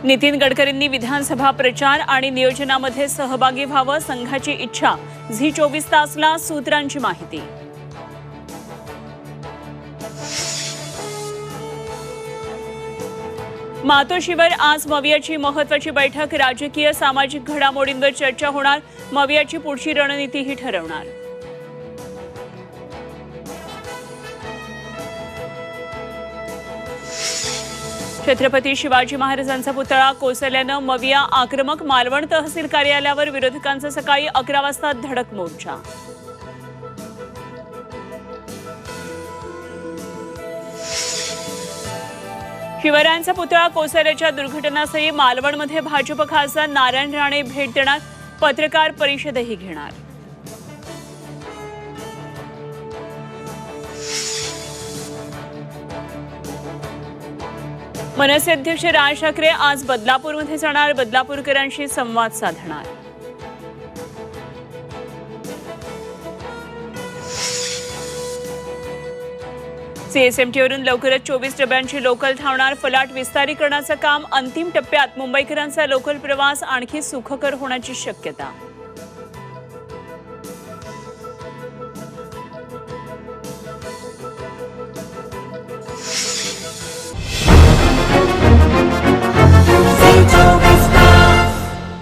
नितीन गडकरींनी विधानसभा प्रचार आणि नियोजनामध्ये सहभागी व्हावं, संघाची इच्छा. झी 24 तासला सूत्रांची माहिती. मातोश्रीवर आज मवियाची महत्त्वाची बैठक. राजकीय सामाजिक घडामोडींवर चर्चा होणार. मवियाची पुढची रणनीतीही ठरवणार. छत्रपती शिवाजी महाराजांचा पुतळा कोसळल्यानं मविया आक्रमक. मालवण तहसील कार्यालयावर विरोधकांचा सकाळी 11 वाजता धडक मोर्चा. शिवरायांचा पुतळा कोसळल्याच्या दुर्घटनास्थळी मालवणमध्ये भाजप खासदार नारायण राणे भेट देणार. पत्रकार परिषदही घेणार. मनसे अध्यक्ष राज ठाकरे आज बदलापूरमध्ये जाणार. बदलापूरकरांशी संवाद साधणार. सीएसएमटीवरून लवकरच 24 डब्यांची लोकल धावणार. फलाट विस्तारीकरणाचं काम अंतिम टप्प्यात. मुंबईकरांचा लोकल प्रवास आणखी सुखकर होण्याची शक्यता.